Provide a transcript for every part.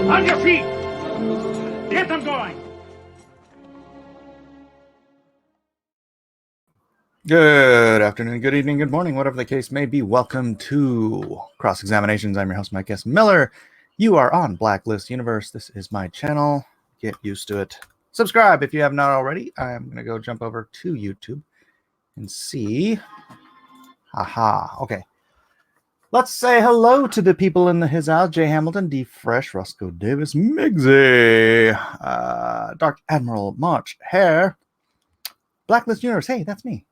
On your feet! Get them going! Good afternoon, good evening, good morning, whatever the case may be. Welcome to Cross Examinations. I'm your host, Mike S. Miller. You are on Blacklist Universe. This is my channel. Get used to it. Subscribe if you have not already. I'm going to go jump over to YouTube and see. Aha. Okay. Let's say hello to the people in his house. Jay Hamilton, D. Fresh, Roscoe Davis, Migsy, Dark Admiral, March, Hare, Blacklist Universe. Hey, that's me.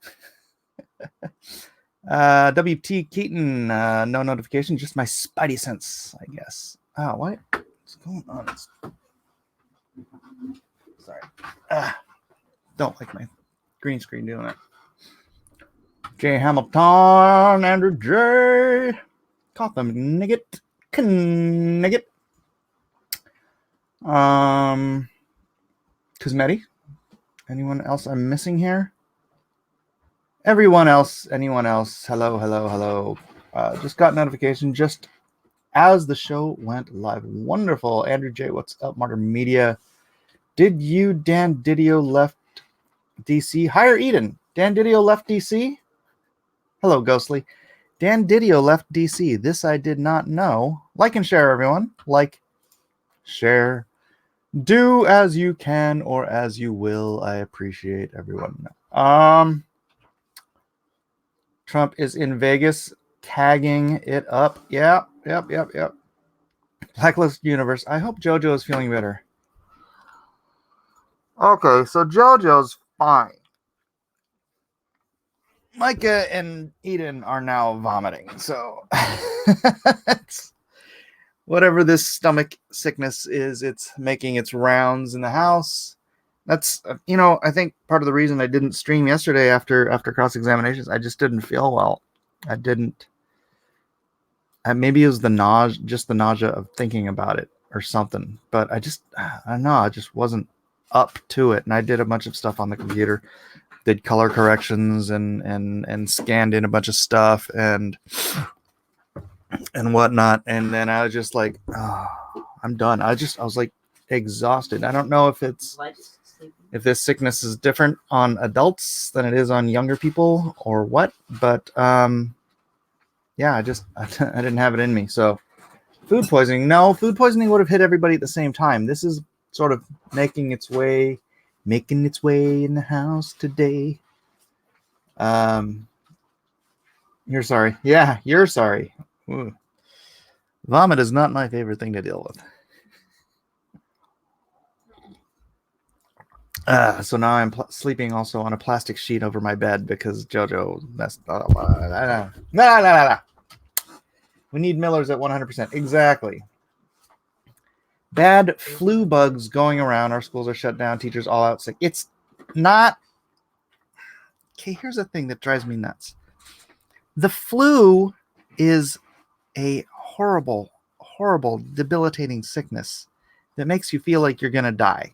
WT Keaton, no notification, just my spidey sense, I guess. Oh, what's going on? Sorry. Don't like my green screen doing it. Jay Hamilton, Andrew J. Cotham, Nigget, Knigget. Cosmetti. Anyone else I'm missing here? Everyone else, anyone else, hello. Just got notification just as the show went live. Wonderful. Andrew J, what's up, Martyr Media? Did you, Dan Didio, left DC? Hire Eden. Dan Didio left DC? Hello, Ghostly. Dan Didio left DC. This I did not know. Like and share, everyone. Like, share. Do as you can or as you will. I appreciate everyone. Trump is in Vegas, tagging it up. Yep. Blacklist Universe. I hope JoJo is feeling better. Okay, so JoJo's fine. Micah and Eden are now vomiting, so whatever this stomach sickness is, it's making its rounds in the house. That's, I think part of the reason I didn't stream yesterday after cross-examinations, I just didn't feel well. I didn't. Maybe it was the nausea of thinking about it or something. But I don't know. I just wasn't up to it. And I did a bunch of stuff on the computer. Did color corrections and scanned in a bunch of stuff and whatnot. And then I was just like, oh, I'm done. I was like exhausted. I don't know if this sickness is different on adults than it is on younger people or what, but yeah, I didn't have it in me. So food poisoning would have hit everybody at the same time. This is sort of making its way in the house today. You're sorry. Yeah, you're sorry. Ooh. Vomit is not my favorite thing to deal with. So now I'm sleeping also on a plastic sheet over my bed because JoJo messed up. No. We need Millers at 100%. Exactly. Bad flu bugs going around. Our schools are shut down. Teachers all out sick. It's not. Okay, here's the thing that drives me nuts. The flu is a horrible, debilitating sickness that makes you feel like you're going to die.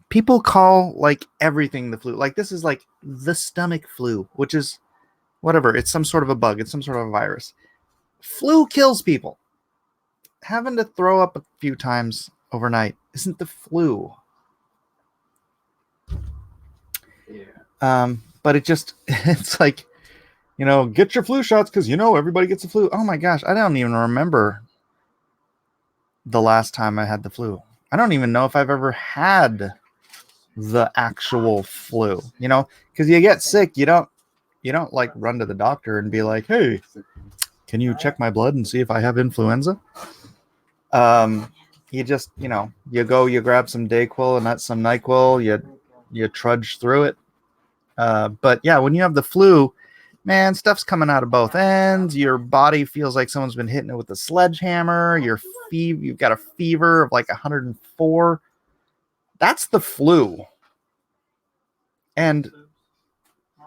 People call like everything the flu. Like this is like the stomach flu, which is whatever. It's some sort of a bug. It's some sort of a virus. Flu kills people. Having to throw up a few times overnight isn't the flu. Yeah. But it's like, get your flu shots because everybody gets the flu. Oh my gosh, I don't even remember the last time I had the flu. I don't even know if I've ever had the actual flu, because you get sick, you don't like run to the doctor and be like, hey, can you check my blood and see if I have influenza? You just, you go, you grab some Dayquil and that's some NyQuil, you trudge through it. But yeah, when you have the flu, man, stuff's coming out of both ends. Your body feels like someone's been hitting it with a sledgehammer. You've got a fever of like 104. That's the flu. And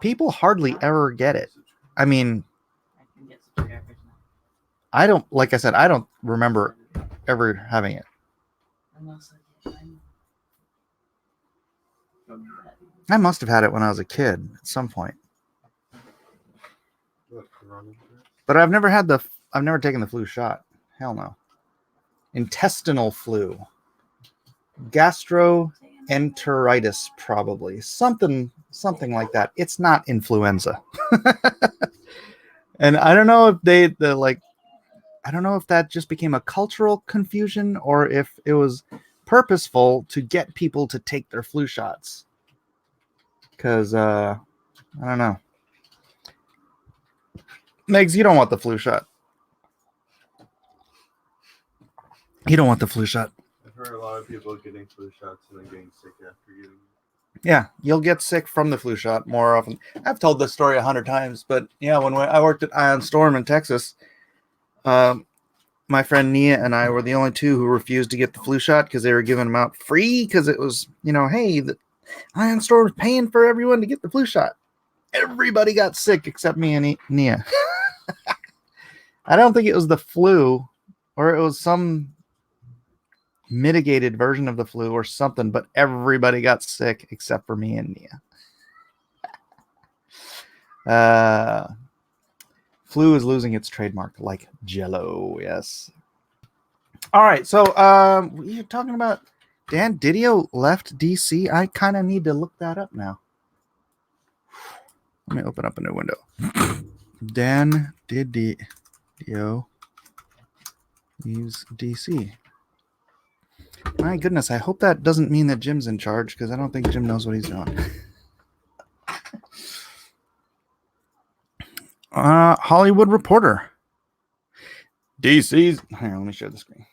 people hardly ever get it. I mean, I don't remember ever having it. I must have had it when I was a kid at some point. But I've never taken the flu shot. Hell no. Intestinal flu. Gastroenteritis, probably. Something like that. It's not influenza. And I don't know if I don't know if that just became a cultural confusion or if it was purposeful to get people to take their flu shots. Because, I don't know. Megs, you don't want the flu shot. You don't want the flu shot. I've heard a lot of people getting flu shots and then getting sick after getting them. Yeah, you'll get sick from the flu shot more often. I've told this story 100 times, but yeah, when I worked at Ion Storm in Texas, my friend Nia and I were the only two who refused to get the flu shot because they were giving them out free because it was, hey, the Ion Storm is paying for everyone to get the flu shot. Everybody got sick except me and Nia. I don't think it was the flu or it was some mitigated version of the flu or something, but everybody got sick except for me and Nia. Flu is losing its trademark like Jell-O. Yes. All right. So you're talking about Dan Didio left DC. I kind of need to look that up now. Let me open up a new window. Dan Didio leaves DC. My goodness, I hope that doesn't mean that Jim's in charge because I don't think Jim knows what he's doing. Hollywood Reporter. DC's... Hang on, let me share the screen.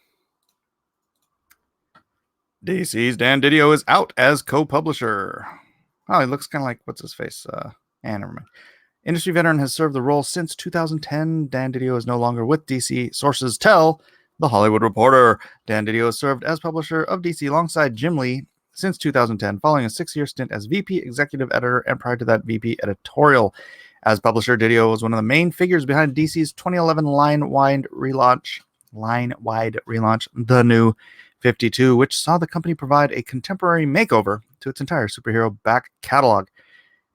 DC's Dan Didio is out as co-publisher. Oh, he looks kind of like, what's his face? Never mind. Industry veteran has served the role since 2010. Dan Didio is no longer with DC. Sources tell The Hollywood Reporter. Dan Didio has served as publisher of DC alongside Jim Lee since 2010, following a 6-year stint as VP Executive Editor and prior to that VP Editorial. As publisher, Didio was one of the main figures behind DC's 2011 line-wide relaunch, The New 52, which saw the company provide a contemporary makeover to its entire superhero back catalog.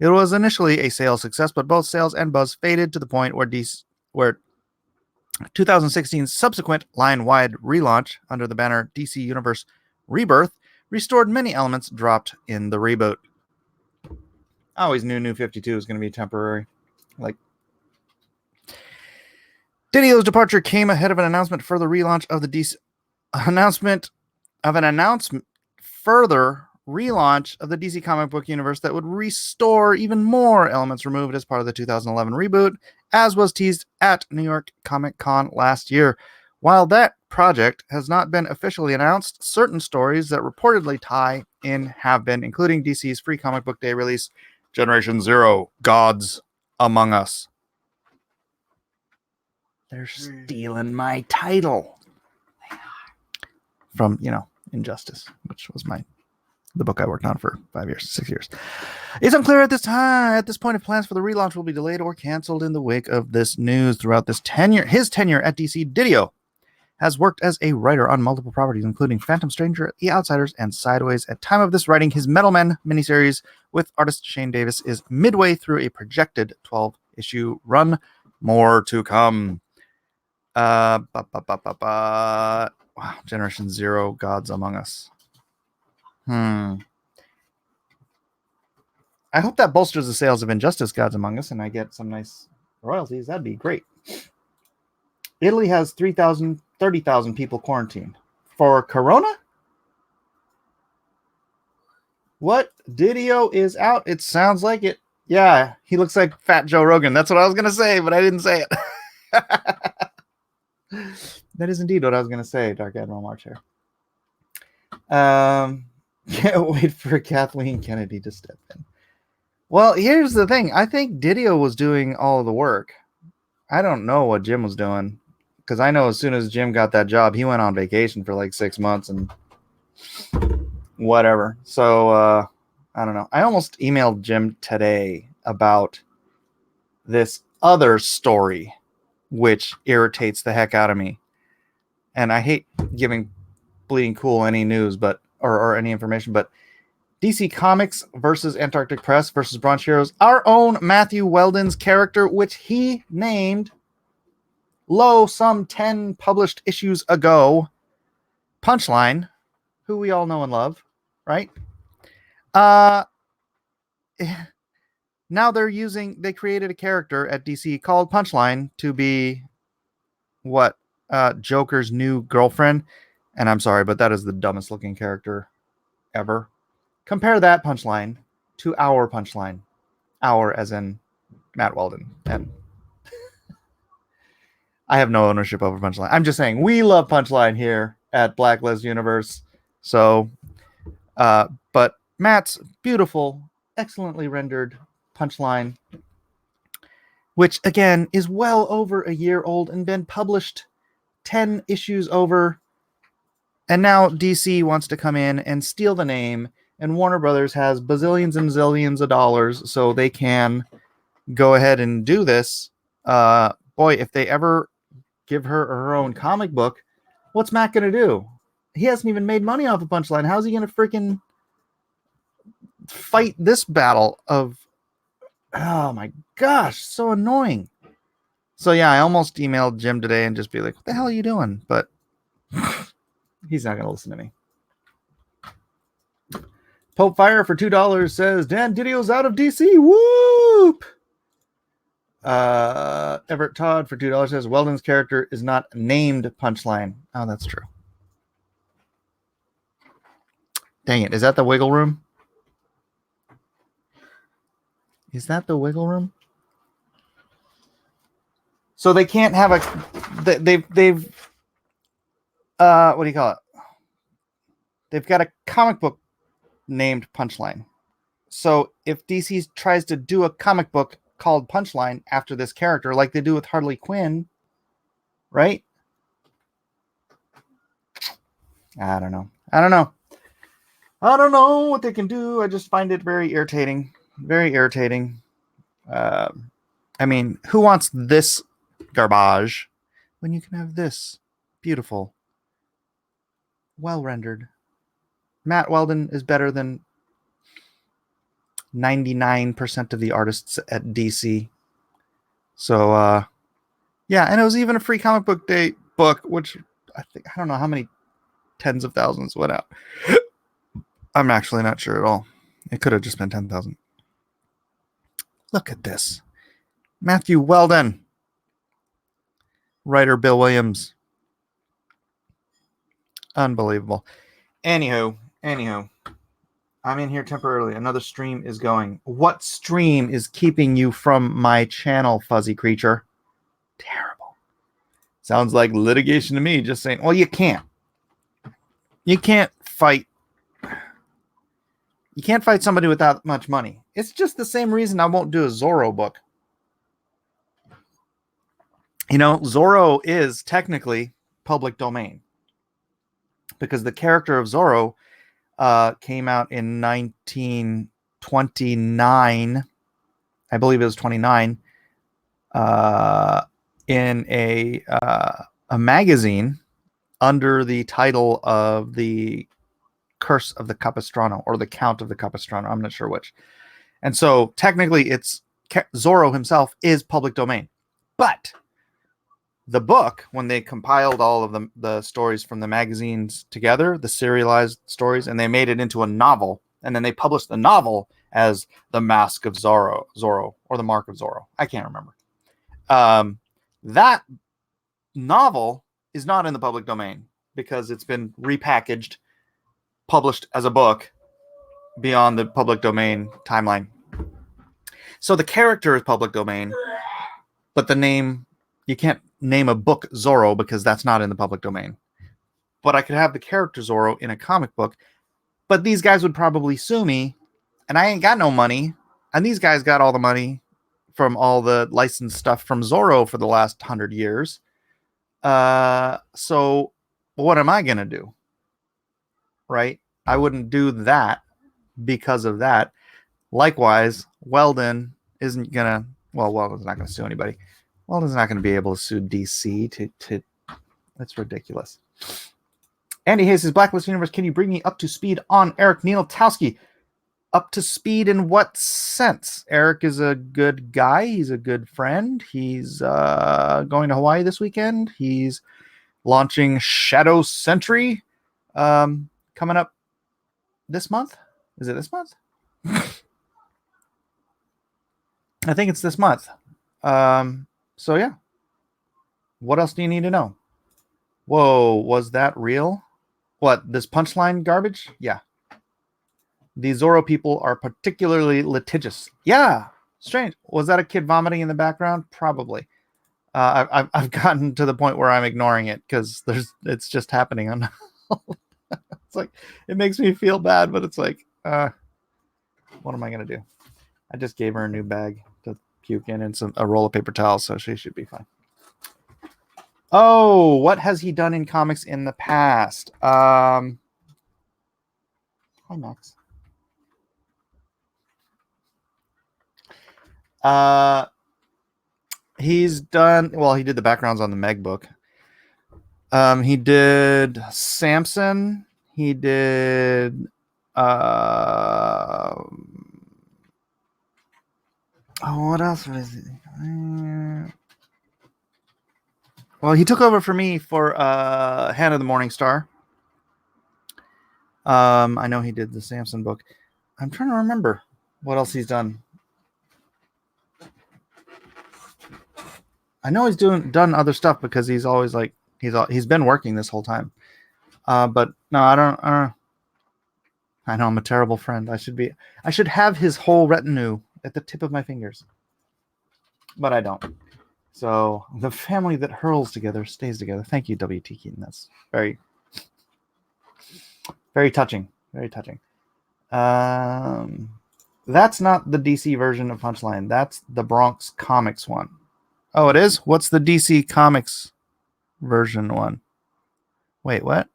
It was initially a sales success, but both sales and buzz faded to the point where 2016's subsequent line-wide relaunch under the banner DC Universe Rebirth restored many elements dropped in the reboot. I always knew New 52 was going to be temporary. Didio's departure came ahead of an announcement for the relaunch of the DC relaunch of the DC comic book universe that would restore even more elements removed as part of the 2011 reboot, as was teased at New York Comic Con last year. While that project has not been officially announced, certain stories that reportedly tie in have been, including DC's free comic book day release, Generation Zero, Gods Among Us. They're stealing my title. They are. From, Injustice, which was the book I worked on for 6 years. It's unclear at this point if plans for the relaunch will be delayed or canceled in the wake of this news. Throughout his tenure at DC, Didio has worked as a writer on multiple properties, including Phantom Stranger, The Outsiders, and Sideways. At time of this writing, his Metal Men miniseries with artist Shane Davis is midway through a projected 12-issue run. More to come. Wow, Generation Zero, Gods Among Us. I hope that bolsters the sales of Injustice, Gods Among Us, and I get some nice royalties. That'd be great. Italy has 30,000 people quarantined for Corona. What? Didio is out. It sounds like it. Yeah, he looks like Fat Joe Rogan. That's what I was going to say, but I didn't say it. That is indeed what I was going to say, Dark Admiral March here. Can't wait for Kathleen Kennedy to step in. Well, here's the thing. I think Didio was doing all of the work. I don't know what Jim was doing, because I know as soon as Jim got that job, he went on vacation for like 6 months and whatever. So, I don't know. I almost emailed Jim today about this other story, which irritates the heck out of me. And I hate giving Bleeding Cool any news, or any information, but DC Comics versus Antarctic Press versus Bronze Heroes. Our own Matthew Weldon's character, which he named, some 10 published issues ago, Punchline, who we all know and love, right? Now they created a character at DC called Punchline to be Joker's new girlfriend. And I'm sorry, but that is the dumbest looking character ever. Compare that Punchline to our Punchline. Our as in Matt Weldon. And I have no ownership over Punchline. I'm just saying we love Punchline here at Blacklist Universe. So, but Matt's beautiful, excellently rendered Punchline, which again is well over a year old and been published 10 issues over. And now DC wants to come in and steal the name, and Warner Brothers has bazillions and zillions of dollars, so they can go ahead and do this. Boy, if they ever give her own comic book, what's Matt going to do? He hasn't even made money off of Punchline. How's he going to freaking fight this battle of... Oh my gosh, so annoying. So yeah, I almost emailed Jim today and just be like, what the hell are you doing? But he's not going to listen to me. Pope Fire for $2 says, Dan Didio's out of DC. Whoop! Everett Todd for $2 says, Weldon's character is not named Punchline. Oh, that's true. Dang it. Is that the wiggle room? Is that the wiggle room? So they can't have they've what do you call it? They've got a comic book named Punchline. So if DC tries to do a comic book called Punchline after this character, like they do with Harley Quinn, right? I don't know what they can do. I just find it very irritating. Very irritating. I mean, who wants this garbage when you can have this beautiful, well-rendered? Matt Weldon is better than 99% of the artists at DC. So, yeah, and it was even a free comic book day book, which I don't know how many tens of thousands went out. I'm actually not sure at all. It could have just been 10,000. Look at this. Matthew Weldon. Writer Bill Williams. Unbelievable. Anywho. I'm in here temporarily. Another stream is going. What stream is keeping you from my channel, fuzzy creature? Terrible. Sounds like litigation to me. Just saying, well, you can't. You can't fight. You can't fight somebody without much money. It's just the same reason I won't do a Zorro book. You know, Zorro is technically public domain because the character of Zorro came out in 1929. I believe it was 29 in a magazine under the title of the Curse of the Capistrano or the Count of the Capistrano. I'm not sure which. And so technically it's Zorro himself is public domain. But the book, when they compiled all of the stories from the magazines together, the serialized stories, and they made it into a novel, and then they published the novel as The Mask of Zorro, or The Mark of Zorro. I can't remember. That novel is not in the public domain because it's been repackaged, published as a book beyond the public domain timeline. So the character is public domain, but the name, you can't name a book Zorro because that's not in the public domain. But I could have the character Zorro in a comic book, but these guys would probably sue me, and I ain't got no money, and these guys got all the money from all the licensed stuff from Zorro for the last 100 years. So what am I going to do? Right? I wouldn't do that because of that. Likewise, Weldon isn't going to, well, Weldon's not going to sue anybody. Weldon's not going to be able to sue DC to that's ridiculous. Andy Hayes says, Blacklist Universe, can you bring me up to speed on Eric Neiltowski? up to speed in what sense? Eric is a good guy. He's a good friend. He's going to Hawaii this weekend. He's launching Shadow Sentry coming up this month. Is it this month? I think it's this month. So yeah. What else do you need to know? Whoa, was that real? What, this punchline garbage? Yeah. The Zorro people are particularly litigious. Yeah, strange. Was that a kid vomiting in the background? Probably. I've gotten to the point where I'm ignoring it because it's just happening. It's like it makes me feel bad, but it's like, what am I gonna do? I just gave her a new bag to puke in and a roll of paper towels, so she should be fine. Oh, what has he done in comics in the past? Hi, Max. He's done, well, he did the backgrounds on the Meg book. He did Samson. He did what else was it? Well, he took over for me for Hand of the Morning Star. I know he did the Samson book. I'm trying to remember what else he's done. I know he's done other stuff because he's always like he's been working this whole time. But no, I don't. I know I'm a terrible friend. I should have his whole retinue at the tip of my fingers, but I don't. So the family that hurls together stays together. Thank you, W.T. Keaton. That's very, very touching. Very touching. That's not the DC version of Punchline. That's the Bronx Comics one. Oh, it is? What's the DC Comics version one? Wait, what?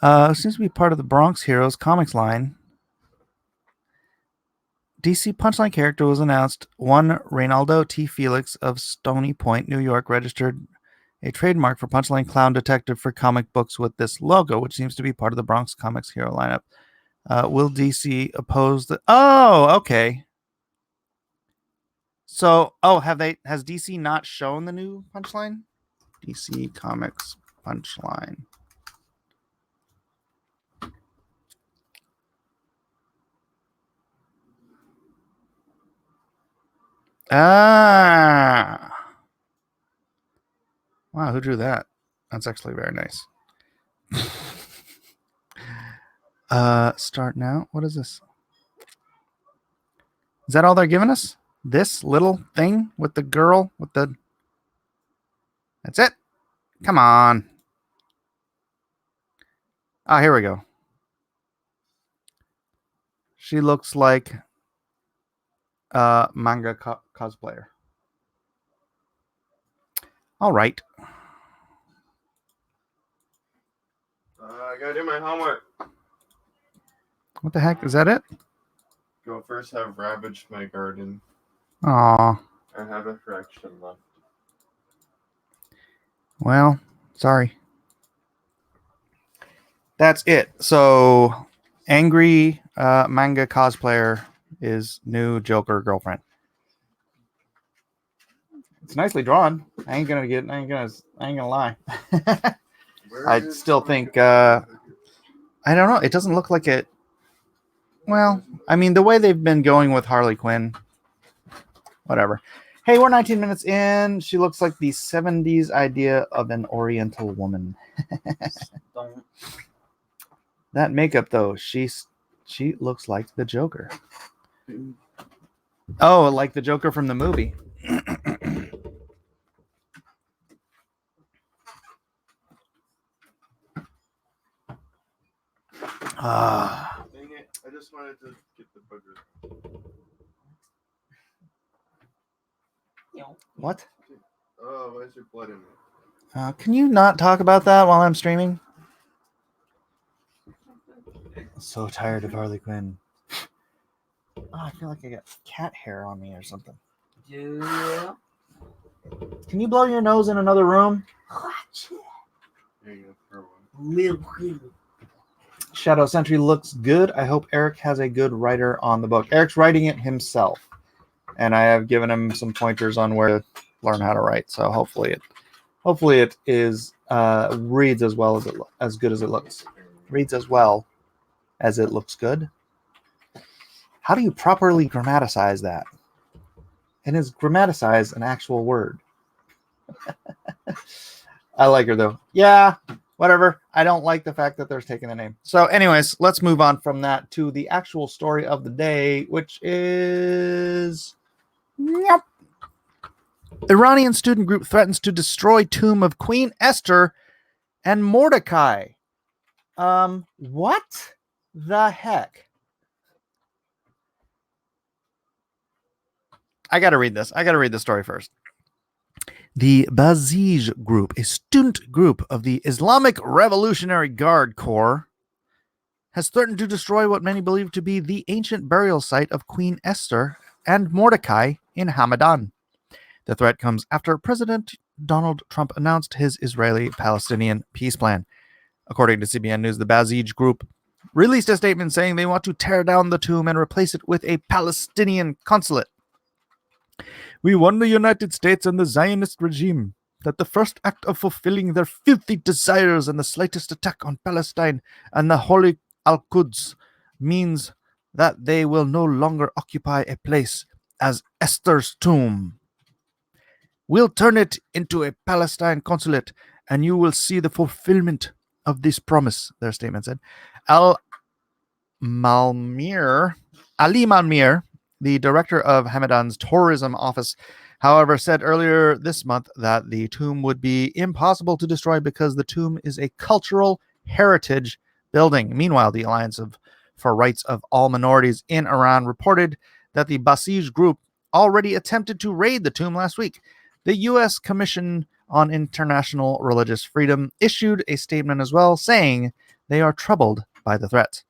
Seems to be part of the Bronx Heroes comics line. DC Punchline character was announced. One Reynaldo T. Felix of Stony Point, New York, registered a trademark for Punchline Clown Detective for comic books with this logo, which seems to be part of the Bronx Comics hero lineup. Will DC oppose the... Oh, okay. So, has DC not shown the new Punchline? DC Comics Punchline. Ah. Wow, who drew that? That's actually very nice. Start now. What is this? Is that all they're giving us? This little thing with the girl with the... That's it? Come on. Ah, here we go. She looks like a manga cosplayer. All right. I gotta do my homework. What the heck? Is that it? Go first, have ravaged my garden. Aw. I have a fraction left. Well, sorry. That's it. So, angry manga cosplayer is new Joker girlfriend. It's nicely drawn. I ain't gonna lie. I still think I don't know. It doesn't look like it. Well, I mean, the way they've been going with Harley Quinn, whatever. Hey, we're 19 minutes in. She looks like the 70s idea of an Oriental woman. That makeup, though, she looks like the Joker. Oh, like the Joker from the movie. Dang it. I just wanted to get the booger. What? Oh, why is there blood in it? Can you not talk about that while I'm streaming? So tired of Harley Quinn. Oh, I feel like I got cat hair on me or something. Yeah. Can you blow your nose in another room? There you go. For one. Shadow Sentry looks good. I hope Eric has a good writer on the book. Eric's writing it himself, and I have given him some pointers on where to learn how to write. So hopefully it is reads as well as good as it looks. Reads as well as it looks good. How do you properly grammaticize that? And is grammaticize an actual word? I like her though. Yeah, whatever. I don't like the fact that they're taking the name. So anyways, let's move on from that to the actual story of the day, which is... Yep. Iranian student group threatens to destroy tomb of Queen Esther and Mordecai. What the heck? I got to read this. I got to read the story first. The Bazij group, a student group of the Islamic Revolutionary Guard Corps, has threatened to destroy what many believe to be the ancient burial site of Queen Esther and Mordecai in Hamadan. The threat comes after President Donald Trump announced his Israeli-Palestinian peace plan. According to CBN News, the Bazij group released a statement saying they want to tear down the tomb and replace it with a Palestinian consulate. We warn the United States and the Zionist regime that the first act of fulfilling their filthy desires and the slightest attack on Palestine and the Holy Al-Quds means that they will no longer occupy a place as Esther's tomb. We'll turn it into a Palestine consulate, and you will see the fulfillment of this promise, their statement said. Ali Malmir, the director of Hamadan's tourism office, however, said earlier this month that the tomb would be impossible to destroy because the tomb is a cultural heritage building. Meanwhile, the Alliance for Rights of All Minorities in Iran reported that the Basij group already attempted to raid the tomb last week. The U.S. Commission on International Religious Freedom issued a statement as well, saying they are troubled by the threats.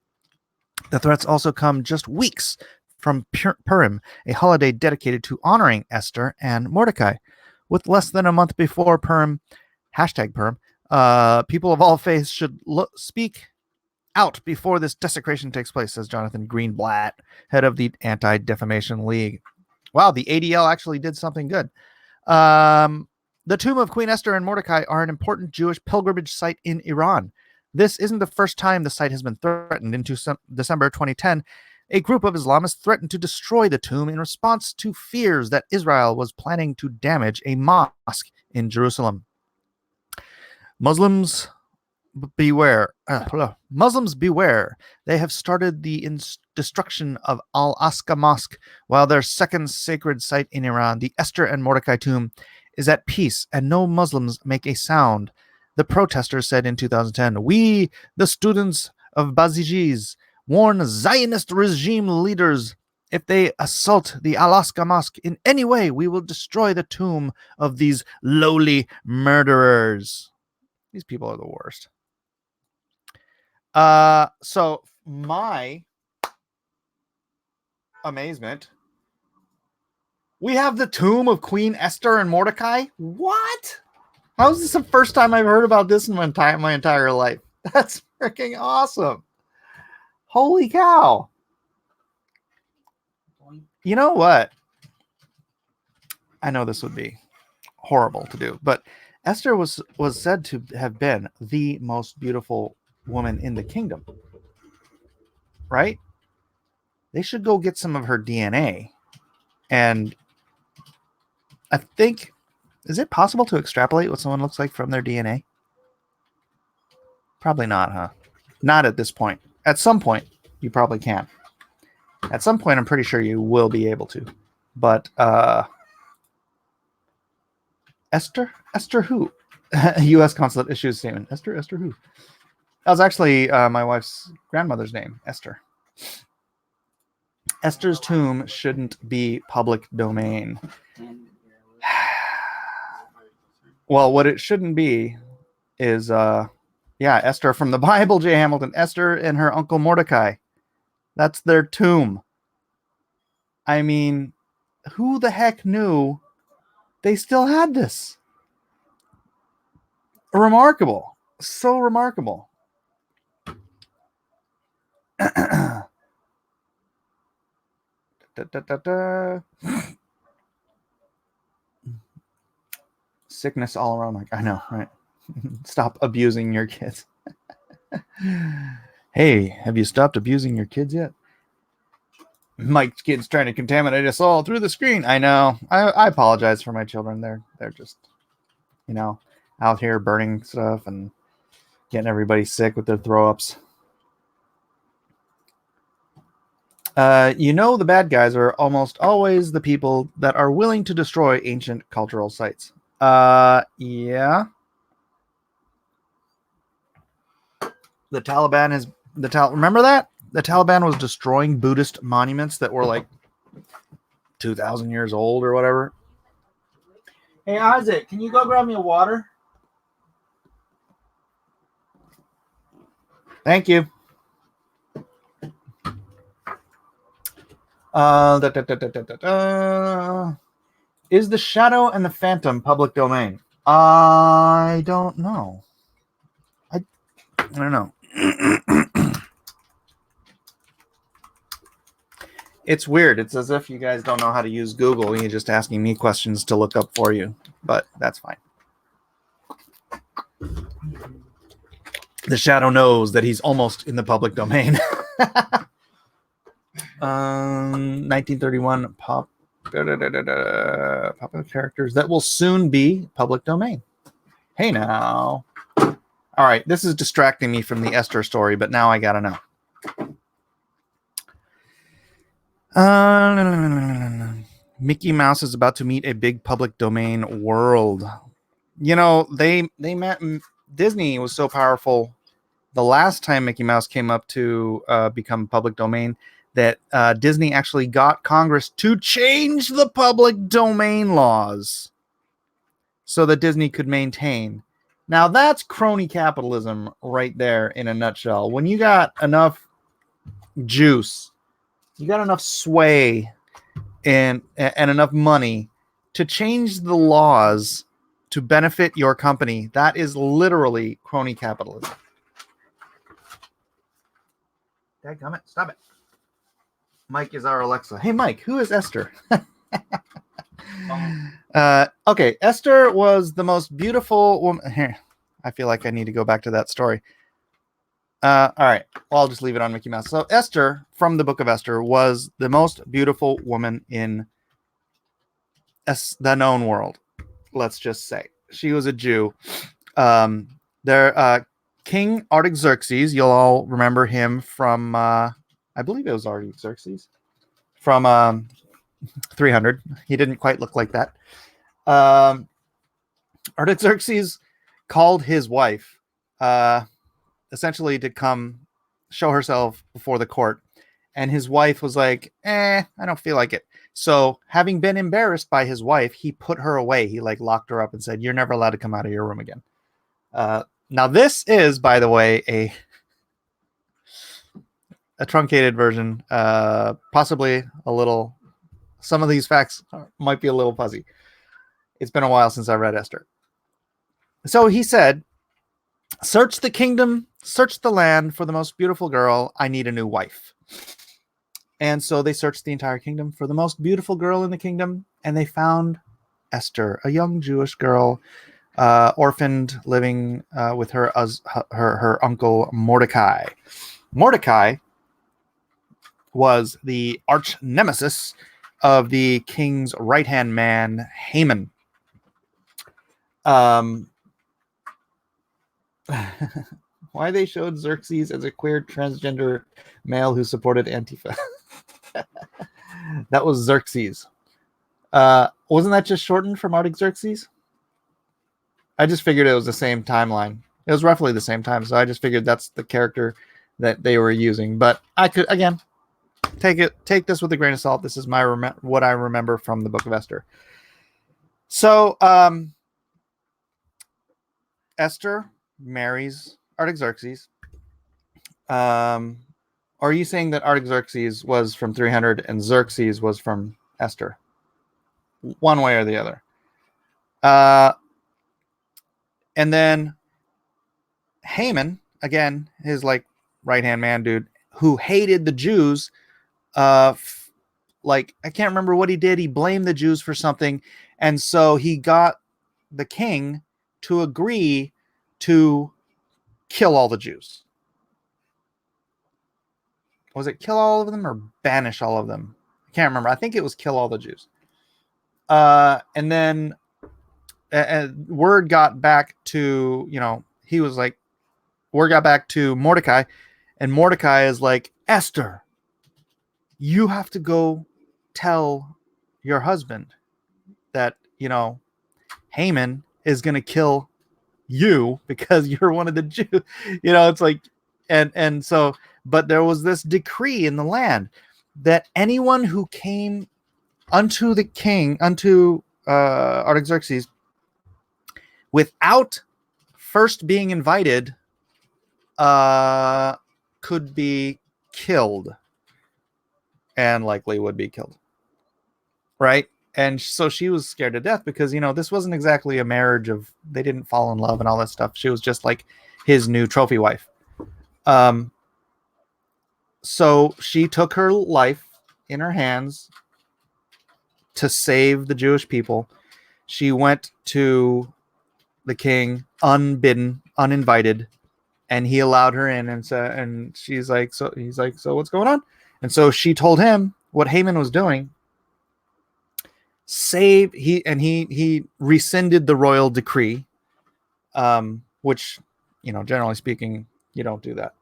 The threats also come just weeks from Purim, a holiday dedicated to honoring Esther and Mordecai. With less than a month before Purim, #Purim, people of all faiths should speak out before this desecration takes place, says Jonathan Greenblatt, head of the Anti-Defamation League. Wow, the ADL actually did something good. The tomb of Queen Esther and Mordecai are an important Jewish pilgrimage site in Iran. This isn't the first time the site has been threatened. In December 2010, a group of Islamists threatened to destroy the tomb in response to fears that Israel was planning to damage a mosque in Jerusalem. Muslims beware. Muslims beware. They have started the destruction of Al-Aqsa Mosque, while their second sacred site in Iran, the Esther and Mordecai tomb, is at peace and no Muslims make a sound. The protesters said in 2010, "We, the students of Bazijis, warn Zionist regime leaders if they assault the Al-Aqsa Mosque in any way, we will destroy the tomb of these lowly murderers." These people are the worst. So my amazement, we have the tomb of Queen Esther and Mordecai. What? How is this the first time I've heard about this in my entire life? That's freaking awesome. Holy cow. You know what? I know this would be horrible to do, but Esther was said to have been the most beautiful woman in the kingdom. Right? They should go get some of her DNA. And I think, is it possible to extrapolate what someone looks like from their DNA? Probably not, huh? Not at this point. At some point, you probably can. At some point, I'm pretty sure you will be able to. But Esther who? U.S. consulate issues statement. Esther who? That was actually my wife's grandmother's name, Esther. Esther's tomb shouldn't be public domain. Well, what it shouldn't be is, Esther from the Bible, J. Hamilton. Esther and her uncle Mordecai. That's their tomb. I mean, who the heck knew they still had this? Remarkable. So remarkable. Da, da, da, da. Sickness all around. Like, I know, right? Stop abusing your kids. Hey, have you stopped abusing your kids yet? Mike's kid's trying to contaminate us all through the screen. I know. I apologize for my children. They're just, out here burning stuff and getting everybody sick with their throw-ups. The bad guys are almost always the people that are willing to destroy ancient cultural sites. Yeah. The Taliban is remember that? The Taliban was destroying Buddhist monuments that were like 2,000 years old or whatever. Hey, Isaac, can you go grab me a water? Thank you. Is The Shadow and the Phantom public domain? I don't know. I don't know. It's weird. It's as if you guys don't know how to use Google and you're just asking me questions to look up for you. But that's fine. The Shadow knows that he's almost in the public domain. 1931 popular characters that will soon be public domain. Hey now. All right, this is distracting me from the Esther story, but now I gotta know. Mickey Mouse is about to meet a big public domain world. They met. Disney was so powerful the last time Mickey Mouse came up to become public domain that Disney actually got Congress to change the public domain laws so that Disney could maintain. Now that's crony capitalism right there in a nutshell. When you got enough juice, you got enough sway and enough money to change the laws to benefit your company, that is literally crony capitalism. Dadgummit, stop it. Mike is our Alexa. Hey, Mike, who is Esther? Okay, Esther was the most beautiful woman. Here, I feel like I need to go back to that story. All right, well, I'll just leave it on Mickey Mouse. So Esther, from the Book of Esther, was the most beautiful woman in the known world. Let's just say. She was a Jew. King Artaxerxes, you'll all remember him from, I believe it was Artaxerxes, from 300. He didn't quite look like that. Artaxerxes called his wife essentially to come show herself before the court. And his wife was like, I don't feel like it. So having been embarrassed by his wife, he put her away. He locked her up and said, you're never allowed to come out of your room again. Now this is, by the way, a truncated version, possibly a little, some of these facts might be a little fuzzy. It's been a while since I read Esther. So he said, search the kingdom, search the land for the most beautiful girl. I need a new wife. And so they searched the entire kingdom for the most beautiful girl in the kingdom. And they found Esther, a young Jewish girl, orphaned, living with her uncle Mordecai. Mordecai was the arch nemesis of the king's right-hand man, Haman. Why they showed Xerxes as a queer transgender male who supported Antifa. That was Xerxes. Wasn't that just shortened from Artaxerxes? I just figured it was the same timeline. It was roughly the same time, so I just figured that's the character that they were using. But I could, again, take this with a grain of salt. This is what I remember from the Book of Esther. So Esther marries Artaxerxes. Are you saying that Artaxerxes was from 300 and Xerxes was from Esther? One way or the other. And then Haman, again, his like right-hand man dude, who hated the Jews, like I can't remember what he did. He blamed the Jews for something, and so he got the king to agree to kill all the Jews. Was it kill all of them or banish all of them? I can't remember. I think it was kill all the Jews. And then word got back to, he was like, word got back to Mordecai, and Mordecai is like, Esther, you have to go tell your husband that, Haman is going to kill you because you're one of the Jews. It's like, and so, but there was this decree in the land that anyone who came unto the king, unto Artaxerxes, without first being invited, could be killed, and likely would be killed. Right? And so she was scared to death because, this wasn't exactly a marriage of, they didn't fall in love and all that stuff. She was just like his new trophy wife. So she took her life in her hands to save the Jewish people. She went to the king unbidden, uninvited, and he allowed her in, and she's like, so he's like, so what's going on? And so she told him what Haman was doing. He rescinded the royal decree, which, generally speaking, you don't do that.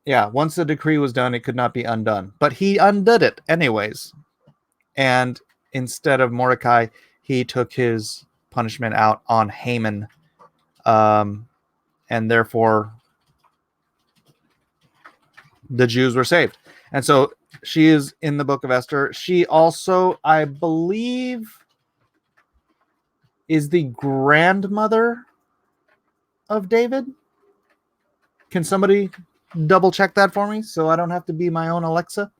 Yeah, once the decree was done, it could not be undone. But he undid it anyways. And instead of Mordecai, he took his punishment out on Haman. And therefore, the Jews were saved. And so she is in the book of Esther. She also, I believe, is the grandmother of David. Can somebody double check that for me so I don't have to be my own Alexa?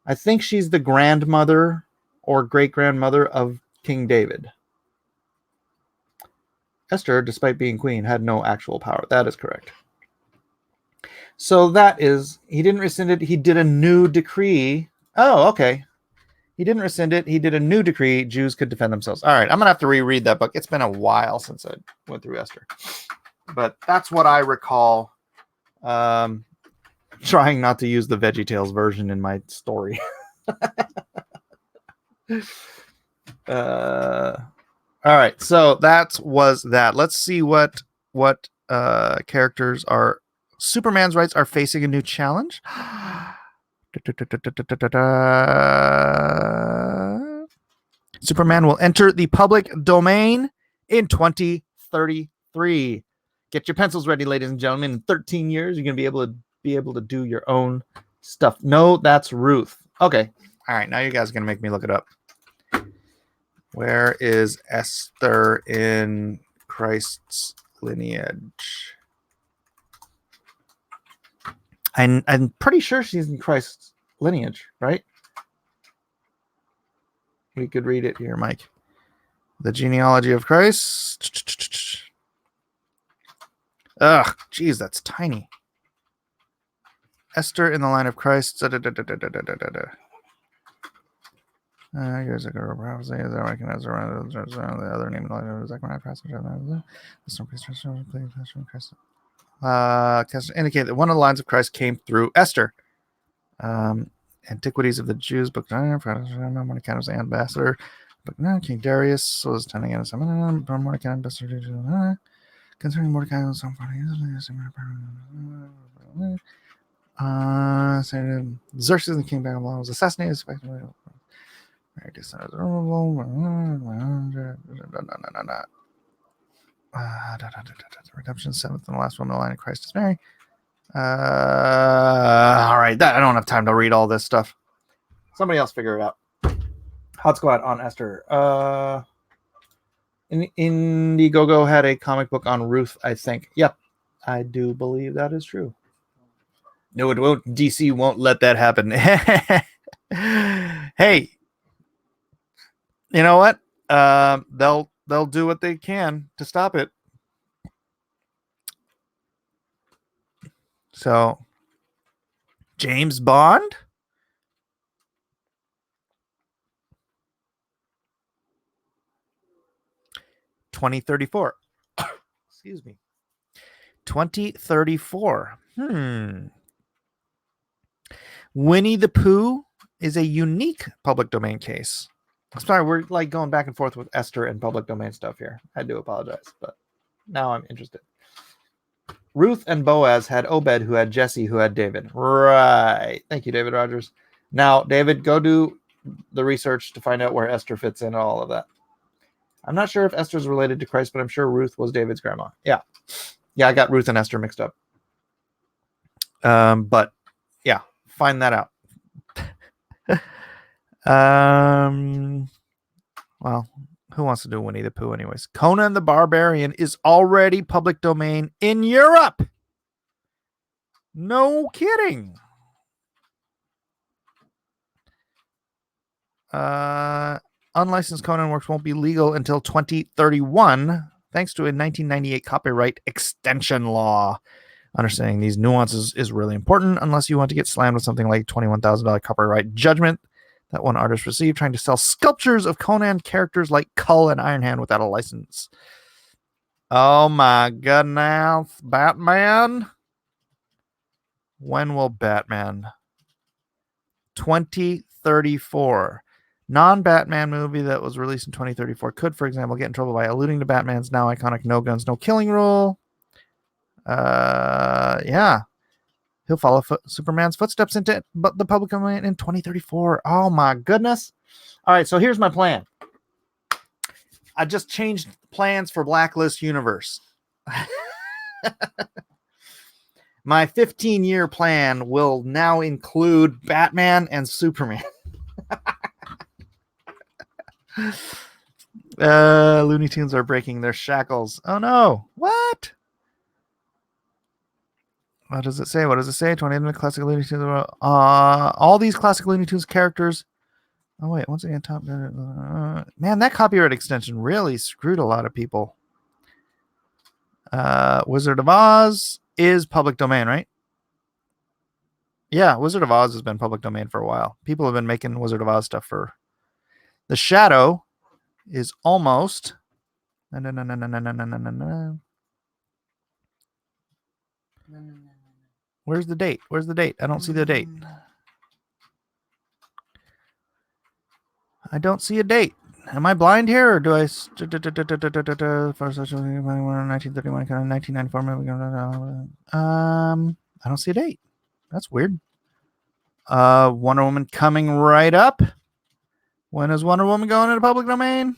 I think she's the grandmother or great-grandmother of King David. Esther, despite being queen, had no actual power. That is correct. So that is, he didn't rescind it. He did a new decree. Oh, okay. He didn't rescind it. He did a new decree. Jews could defend themselves. All right. I'm going to have to reread that book. It's been a while since I went through Esther. But that's what I recall. Trying not to use the VeggieTales version in my story. All right. So that was that. Let's see what characters are. Superman's rights are facing a new challenge. Superman will enter the public domain in 2033. Get your pencils ready, ladies and gentlemen. In 13 years, you're going to be able to do your own stuff. No, that's Ruth. Okay. All right. Now you guys are going to make me look it up. Where is Esther in Christ's lineage? I'm pretty sure she's in Christ's lineage, right? We could read it here, Mike. The genealogy of Christ. Ugh, geez, that's tiny. Esther in the line of Christ. Here's a girl. Prophecy is recognized around the other name of Zechariah passage. Indicate that one of the lines of Christ came through Esther. Antiquities of the Jews, book 9, Mordecai was the ambassador. Book 9, King Darius was attending at Mordecai ambassador. Concerning Mordecai was some Xerxes and King Babylon was assassinated. Redemption, 7th and the last one in the line of Christ is Mary. All right, I don't have time to read all this stuff. Somebody else figure it out. Hot Squad on Esther. Indiegogo had a comic book on Ruth, I think. Yep, I do believe that is true. No, it won't. DC won't let that happen. Hey, you know what? They'll do what they can to stop it. So, James Bond? $2034. Excuse me. 2034. Winnie the Pooh is a unique public domain case. Sorry, we're like going back and forth with Esther and public domain stuff here. I do apologize, but now I'm interested. Ruth and Boaz had Obed, who had Jesse, who had David. Right. Thank you, David Rogers. Now, David, go do the research to find out where Esther fits in all of that. I'm not sure if Esther's related to Christ, but I'm sure Ruth was David's grandma. Yeah. Yeah, I got Ruth and Esther mixed up. But yeah, find that out. Well, who wants to do Winnie the Pooh anyways? Conan the Barbarian is already public domain in Europe. No kidding. Unlicensed Conan works won't be legal until 2031, thanks to a 1998 copyright extension law. Understanding these nuances is really important unless you want to get slammed with something like $21,000 copyright judgment that one artist received trying to sell sculptures of Conan characters like Kull and Iron Hand without a license. Oh my goodness. Batman? When will Batman? 2034. Non-Batman movie that was released in 2034 could, for example, get in trouble by alluding to Batman's now iconic no guns, no killing rule. Yeah. He'll follow Superman's footsteps into the public domain in 2034. Oh my goodness. All right, so here's my plan. I just changed plans for Blacklist Universe. My 15-year plan will now include Batman and Superman. Looney Tunes are breaking their shackles. Oh no. What? What does it say? 20 classic Looney Tunes. All these classic Looney Tunes characters. Oh wait, once again, top. Man, that copyright extension really screwed a lot of people. Wizard of Oz is public domain, right? Yeah, Wizard of Oz has been public domain for a while. People have been making Wizard of Oz stuff for. The Shadow is almost. No. Where's the date? I don't see the date. I don't see a date. Am I blind here, or do I? 1931, 1994. I don't see a date. That's weird. Wonder Woman coming right up. When is Wonder Woman going into public domain?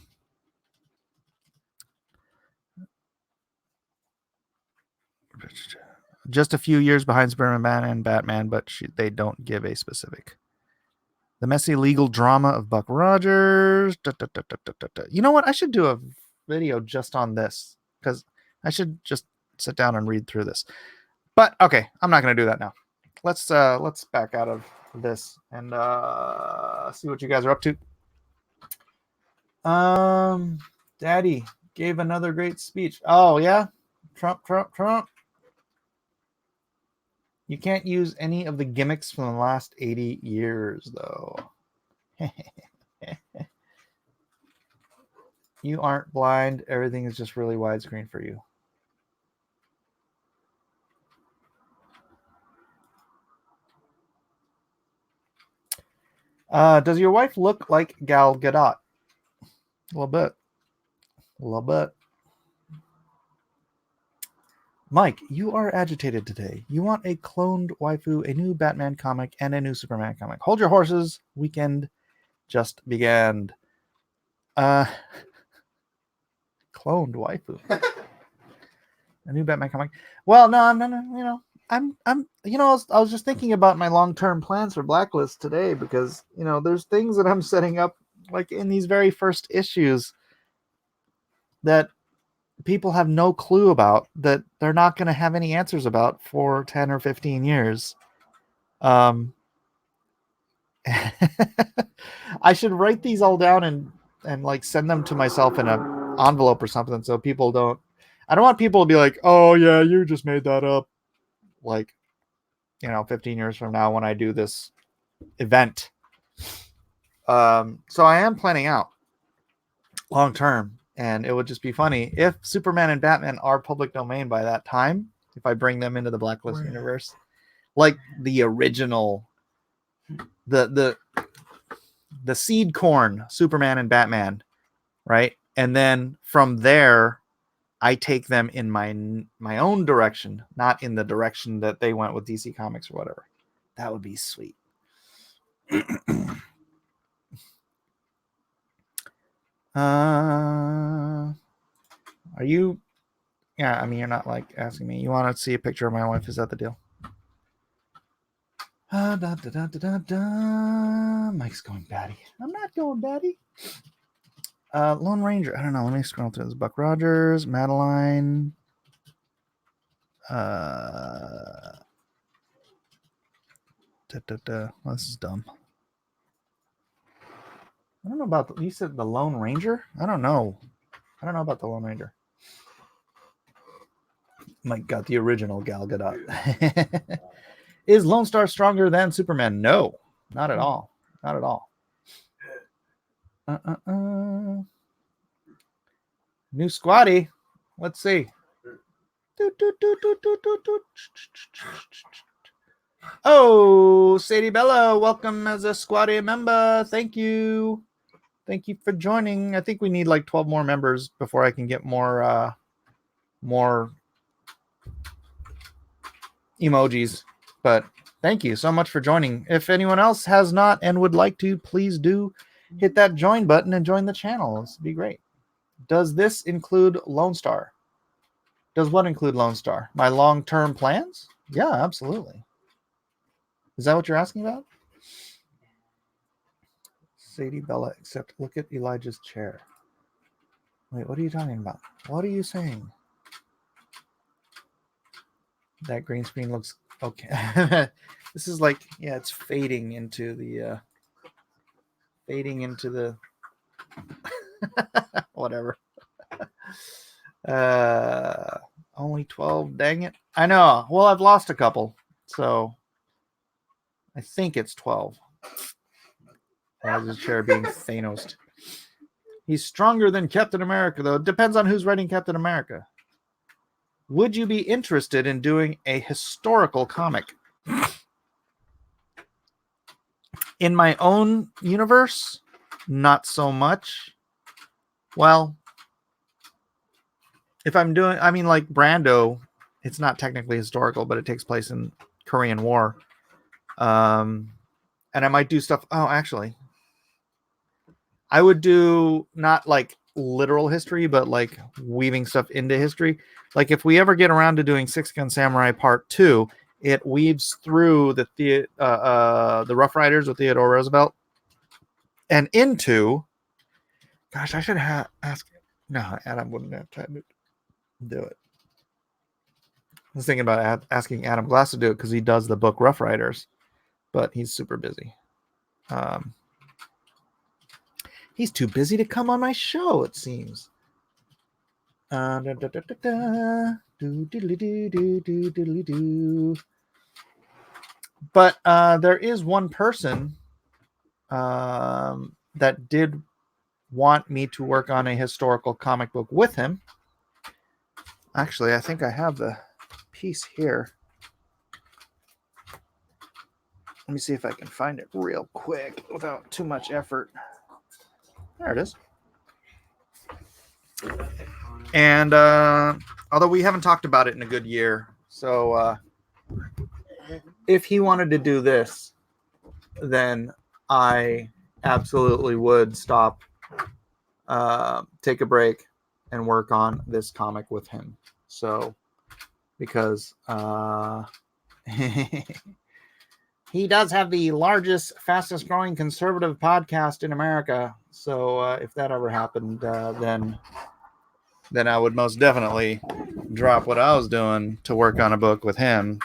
Just a few years behind Superman and Batman, but they don't give a specific. The messy legal drama of Buck Rogers. You know what? I should do a video just on this because I should just sit down and read through this. But okay, I'm not going to do that now. Let's back out of this and see what you guys are up to. Daddy gave another great speech. Oh yeah, Trump. You can't use any of the gimmicks from the last 80 years, though. You aren't blind. Everything is just really widescreen for you. Does your wife look like Gal Gadot? A little bit. Mike, you are agitated today. You want a cloned waifu, a new Batman comic, and a new Superman comic. Hold your horses. Weekend just began. Cloned waifu. A new Batman comic. Well, no. I was just thinking about my long-term plans for Blacklist today because, there's things that I'm setting up like in these very first issues that people have no clue about, that they're not going to have any answers about for 10 or 15 years. I should write these all down and like send them to myself in an envelope or something so people don't. I don't want people to be like, oh yeah, you just made that up. Like, 15 years from now when I do this event. So I am planning out long term, and it would just be funny if Superman and Batman are public domain by that time, if I bring them into the Blacklist universe, like the original, the seed corn Superman and Batman, right? And then from there I take them in my own direction, not in the direction that they went with DC Comics or whatever. That would be sweet. Are you? Yeah, I mean, you're not like asking me. You want to see a picture of my wife? Is that the deal? Mike's going batty. I'm not going batty. Lone Ranger. I don't know. Let me scroll through this. Buck Rogers, Madeline. Well, this is dumb. I don't know about you said the Lone Ranger. I don't know about the Lone Ranger. Mike got the original Gal Gadot. Is Lone Star stronger than Superman? No, not at all. Not at all. New squatty. Let's see. Oh, Sadie Bella, welcome as a squatty member. Thank you. Thank you for joining. I think we need like 12 more members before I can get more emojis. But thank you so much for joining. If anyone else has not and would like to, please do hit that join button and join the channel. This would be great. Does this include Lone Star? Does what include Lone Star? My long-term plans? Yeah, absolutely. Is that what you're asking about? Sadie Bella, except look at Elijah's chair. Wait, what are you talking about? What are you saying? That green screen looks okay. This is like, yeah, it's fading into the whatever. Only 12, dang it. I know. Well, I've lost a couple, so I think it's 12. As his chair being Thanos. He's stronger than Captain America, though. It depends on who's writing Captain America. Would you be interested in doing a historical comic? In my own universe, not so much. Well, if I'm doing, I mean, like Brando, it's not technically historical, but it takes place in Korean War. And I might do stuff. Oh, actually, I would do not like literal history, but like weaving stuff into history. Like if we ever get around to doing Six Gun Samurai Part 2, it weaves through the Rough Riders with Theodore Roosevelt and into. Gosh, I should have asked. No, Adam wouldn't have time to do it. I was thinking about asking Adam Glass to do it because he does the book Rough Riders, but he's super busy. He's too busy to come on my show, it seems. But there is one person that did want me to work on a historical comic book with him. Actually, I think I have the piece here. Let me see if I can find it real quick without too much effort. There it is. And although we haven't talked about it in a good year, so if he wanted to do this, then I absolutely would stop, take a break, and work on this comic with him. So, because he does have the largest, fastest growing conservative podcast in America. So if that ever happened, then I would most definitely drop what I was doing to work on a book with him.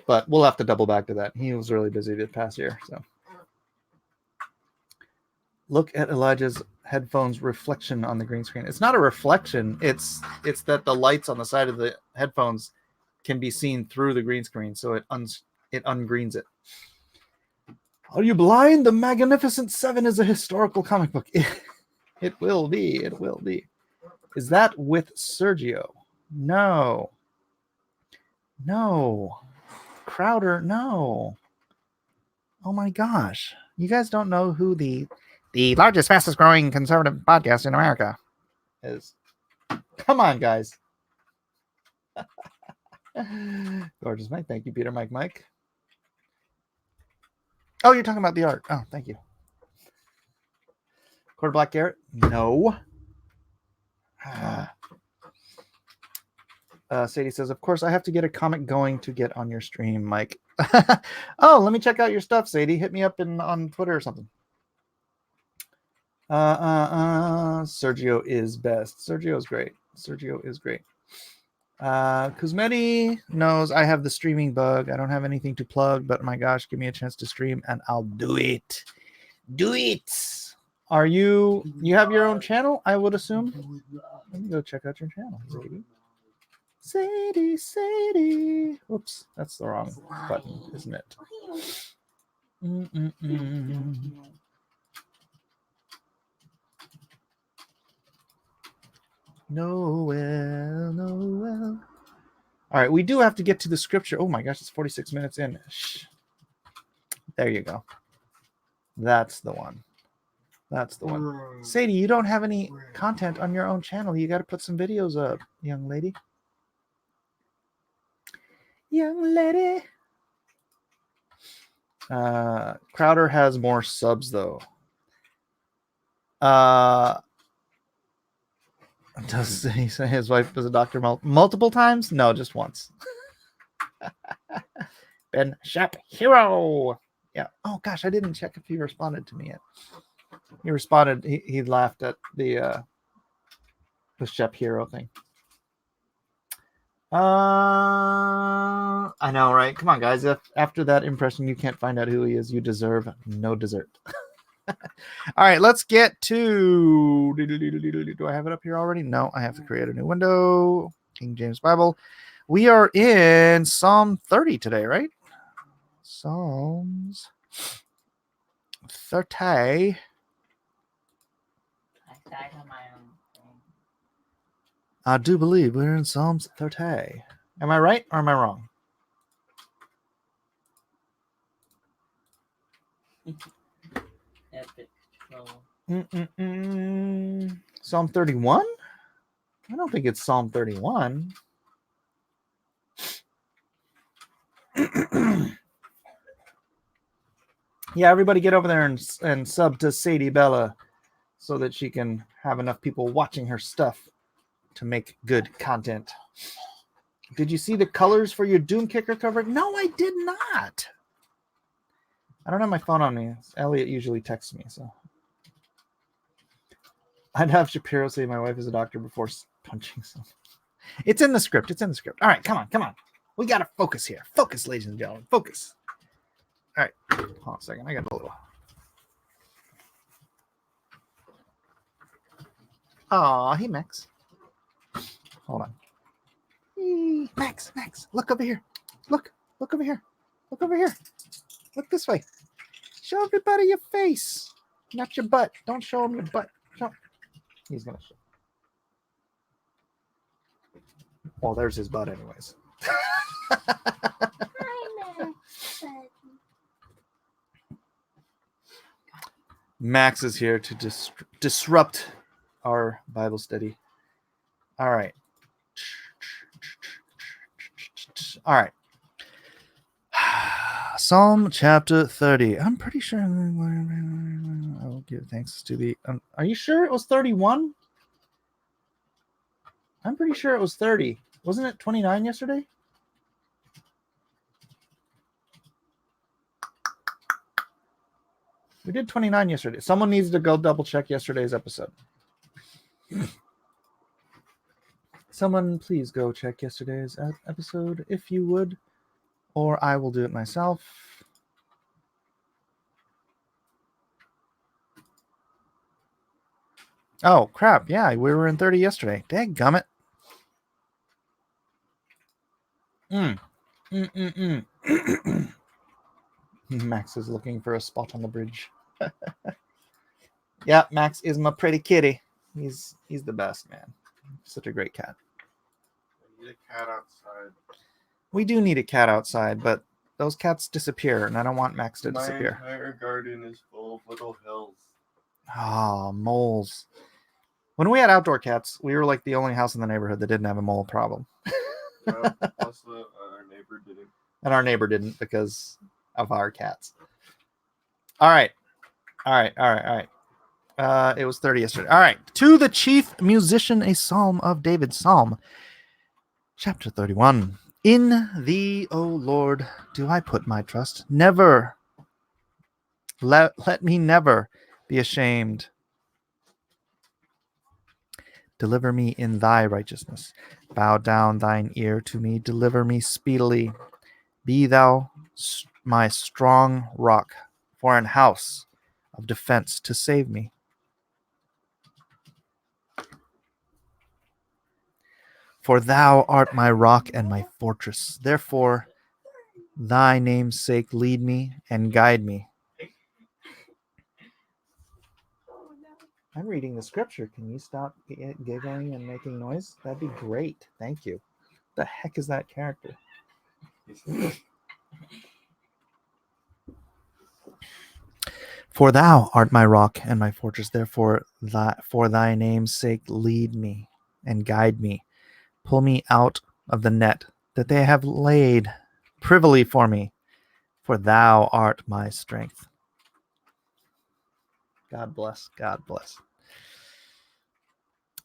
But we'll have to double back to that. He was really busy this past year. So look at Elijah's headphones reflection on the green screen. It's not a reflection. It's that the lights on the side of the headphones can be seen through the green screen, so it ungreens it. Are you blind? The Magnificent Seven is a historical comic book. It will be. It will be. Is that with Sergio? No. No. Crowder, no. Oh my gosh. You guys don't know who the largest, fastest growing conservative podcast in America is. Come on, guys. Gorgeous Mike. Thank you, Peter. Mike. Oh, you're talking about the art. Oh, thank you. Quarter Black Garrett? No. Sadie says, of course, I have to get a comic going to get on your stream, Mike. Oh, let me check out your stuff, Sadie. Hit me up on Twitter or something. Sergio is best. Sergio is great. Kuzmeti knows I have the streaming bug. I don't have anything to plug, but my gosh, give me a chance to stream and I'll do it. Do it. Are you have your own channel, I would assume? Let me go check out your channel, Sadie. Oops, that's the wrong button, isn't it? Noel. All right, we do have to get to the scripture. Oh my gosh, it's 46 minutes in. Shh. There you go. That's the one. Sadie, you don't have any content on your own channel. You got to put some videos up, young lady. Crowder has more subs, though. Does he say his wife was a doctor multiple times? No, just once. Ben Shep Hero. Yeah. Oh gosh, I didn't check if he responded to me yet. He responded. He laughed at the Shep Hero thing. I know, right? Come on, guys. If after that impression you can't find out who he is, you deserve no dessert. All right, let's get to. Do I have it up here already? No, I have to create a new window. King James Bible. We are in Psalm 30 today, right? Psalms 30. I died on my own thing. I do believe we're in Psalms 30. Am I right or am I wrong? Epic troll. Psalm 31? I don't think it's Psalm 31. Yeah, everybody get over there and sub to Sadie Bella so that she can have enough people watching her stuff to make good content. Did you see the colors for your Doom Kicker cover? No, I did not. I don't have my phone on me. Elliot usually texts me, so. I'd have Shapiro say my wife is a doctor before punching someone. It's in the script. All right, come on. We got to focus here. Focus, ladies and gentlemen. Focus. All right. Hold on a second. I got a little. Aw, hey, Max. Hold on. Hey, Max. Look over here. Look over here. Look this way. Show everybody your face, not your butt. Don't show them your butt. He's going to show. Well, there's his butt anyways. Max is here to disrupt our Bible study. All right. Psalm chapter 30. I'm pretty sure I will give thanks to the. Are you sure it was 31? I'm pretty sure it was 30. Wasn't it 29 yesterday? We did 29 yesterday. Someone needs to go double check yesterday's episode. Someone please go check yesterday's episode if you would, or I will do it myself. Oh, crap. Yeah, we were in 30 yesterday. Dadgummit. Max is looking for a spot on the bridge. Yeah, Max is my pretty kitty. He's the best, man. Such a great cat. I need a cat outside. We do need a cat outside, but those cats disappear, and I don't want Max to disappear. My entire garden is full of little hills. Ah, moles. When we had outdoor cats, we were like the only house in the neighborhood that didn't have a mole problem. Well, also, our neighbor didn't. And our neighbor didn't because of our cats. All right. It was 30 yesterday. All right. To the chief musician, a psalm of David. Psalm chapter 31. In thee, O Lord, do I put my trust. Never, let me never be ashamed. Deliver me in thy righteousness. Bow down thine ear to me. Deliver me speedily. Be thou my strong rock, for an house of defense to save me. For thou art my rock and my fortress. Therefore, thy name's sake lead me and guide me. I'm reading the scripture. Can you stop giggling and making noise? That'd be great. Thank you. What the heck is that character? For thou art my rock and my fortress. Therefore, for thy name's sake lead me and guide me. Pull me out of the net that they have laid privily for me. For thou art my strength. God bless. God bless.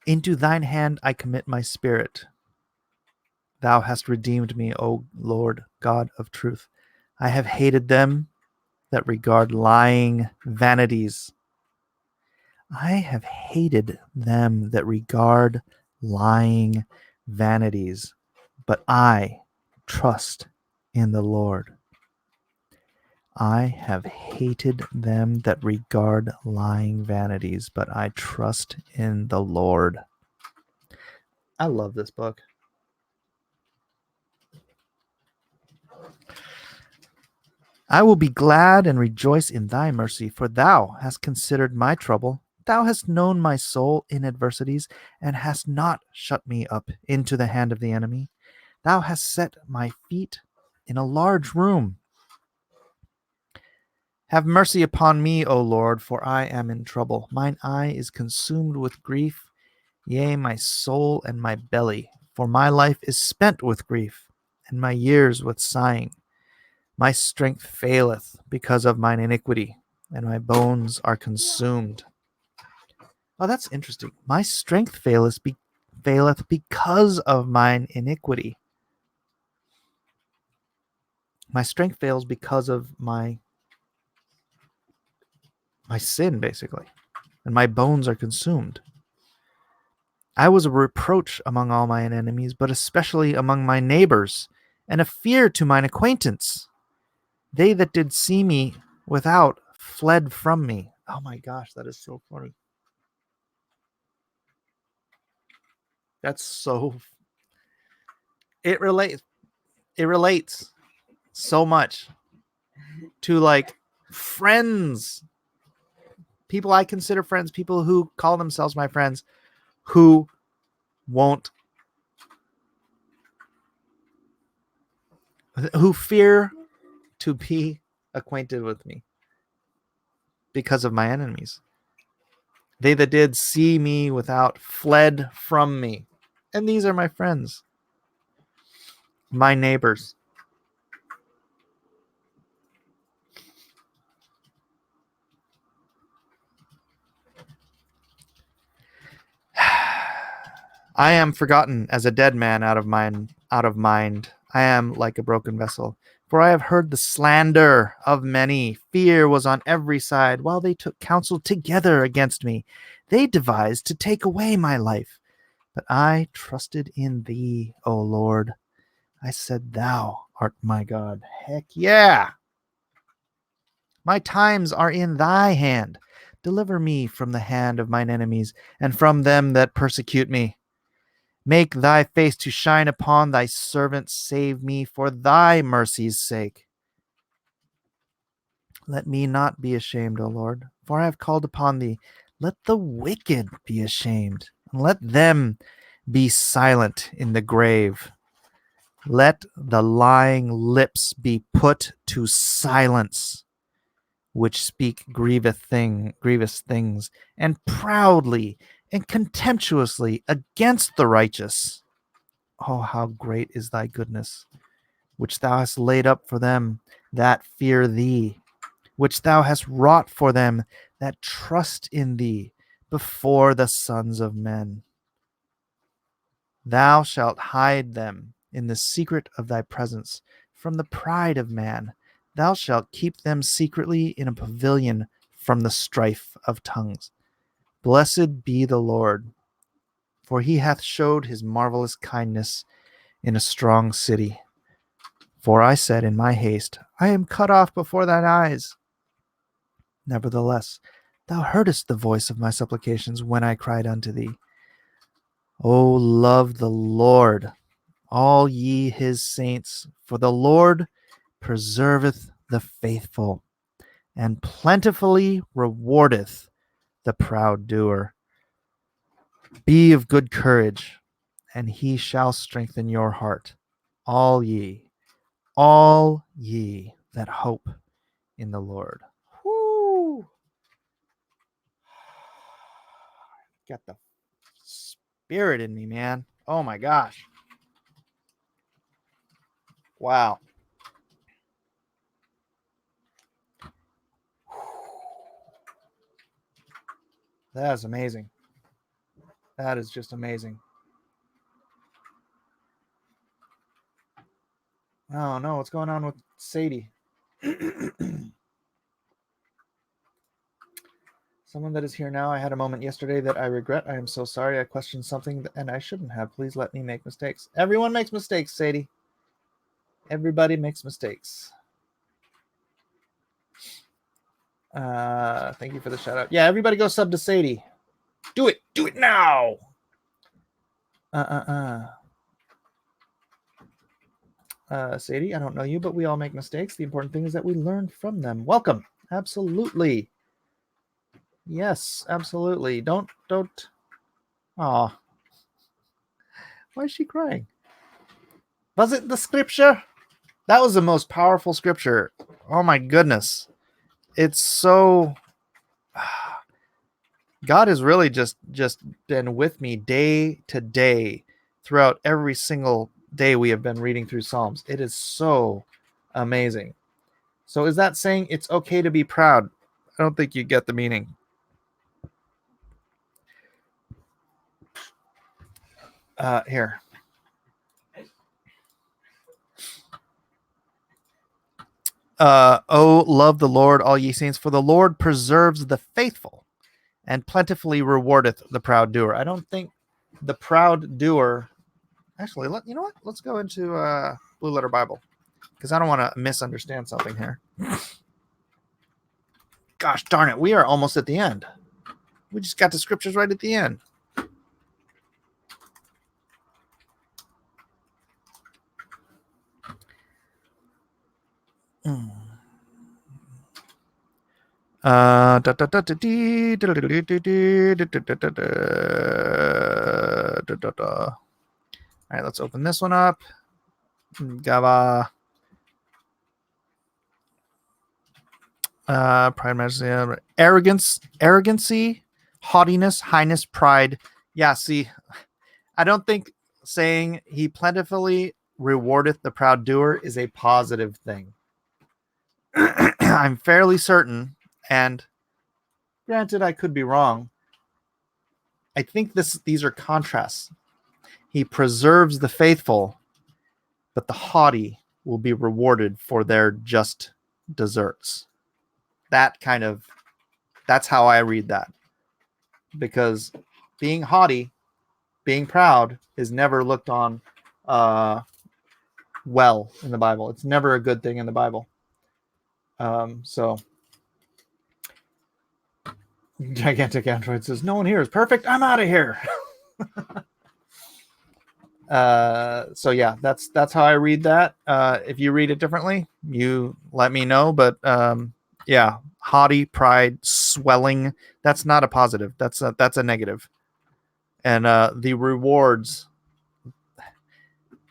Into thine hand I commit my spirit. Thou hast redeemed me, O Lord, God of truth. I have hated them that regard lying vanities. I have hated them that regard lying vanities, but I trust in the Lord. I have hated them that regard lying vanities, but I trust in the Lord. I love this book. I will be glad and rejoice in thy mercy, for thou hast considered my trouble. Thou hast known my soul in adversities, and hast not shut me up into the hand of the enemy. Thou hast set my feet in a large room. Have mercy upon me, O Lord, for I am in trouble. Mine eye is consumed with grief, yea, my soul and my belly. For my life is spent with grief, and my years with sighing. My strength faileth because of mine iniquity, and my bones are consumed. Oh, that's interesting. My strength faileth because of mine iniquity. My strength fails because of my sin, basically, and my bones are consumed. I was a reproach among all mine enemies, but especially among my neighbors, and a fear to mine acquaintance. They that did see me without fled from me. Oh my gosh, that is so funny. That's so... It relates so much to like friends, people I consider friends, people who call themselves my friends, who fear to be acquainted with me because of my enemies. They that did see me without fled from me. And these are my friends, my neighbors. I am forgotten as a dead man out of mind. I am like a broken vessel. For I have heard the slander of many. Fear was on every side, while they took counsel together against me. They devised to take away my life. But I trusted in thee, O Lord. I said, thou art my God. Heck yeah. My times are in thy hand. Deliver me from the hand of mine enemies, and from them that persecute me. Make thy face to shine upon thy servant. Save me for thy mercy's sake. Let me not be ashamed, O Lord, for I have called upon thee. Let the wicked be ashamed, and let them be silent in the grave. Let the lying lips be put to silence, which speak grievous things, and proudly and contemptuously against the righteous. Oh, how great is thy goodness, which thou hast laid up for them that fear thee, which thou hast wrought for them that trust in thee before the sons of men. Thou shalt hide them in the secret of thy presence from the pride of man. Thou shalt keep them secretly in a pavilion from the strife of tongues. Blessed be the Lord, for he hath showed his marvelous kindness in a strong city. For I said in my haste, I am cut off before thine eyes. Nevertheless, thou heardest the voice of my supplications when I cried unto thee. O love the Lord, all ye his saints, for the Lord preserveth the faithful, and plentifully rewardeth the proud doer. Be of good courage, and he shall strengthen your heart, all ye that hope in the Lord. Whoo! Got the spirit in me, man. Oh my gosh. Wow. That is amazing. That is just amazing. Oh no, what's going on with Sadie? Someone that is here now. I had a moment yesterday that I regret. I am so sorry. I questioned something and I shouldn't have. Please let me make mistakes. Everyone makes mistakes, Sadie. Everybody makes mistakes. Thank you for the shout out. Yeah, everybody go sub to Sadie. Do it. Do it now. Sadie, I don't know you, but we all make mistakes. The important thing is that we learn from them. Welcome. Absolutely. Yes, absolutely. Don't. Aw. Why is she crying? Was it the scripture? That was the most powerful scripture. Oh my goodness. It's so... God has really just been with me day to day throughout every single day we have been reading through Psalms. It is so amazing. So is that saying it's okay to be proud? I don't think you get the meaning. Here. Oh, love the Lord, all ye saints, for the Lord preserves the faithful and plentifully rewardeth the proud doer. I don't think the proud doer... Actually, you know what? Let's go into Blue Letter Bible, because I don't want to misunderstand something here. Gosh darn it, we are almost at the end. We just got the scriptures right at the end. All right, let's open this one up. Gava. Pride, majesty, arrogancy, haughtiness, highness, pride. Yeah, see, I don't think saying he plentifully rewardeth the proud doer is a positive thing. I'm fairly certain, and granted, I could be wrong. I think these are contrasts. He preserves the faithful, but the haughty will be rewarded for their just deserts. That's how I read that. Because being haughty, being proud is never looked on well in the Bible. It's never a good thing in the Bible. So Gigantic android says, "No one here is perfect. I'm out of here." So yeah, that's how I read that. If you read it differently, you let me know. But yeah, haughty, pride, swelling. That's not a positive. That's a negative. And the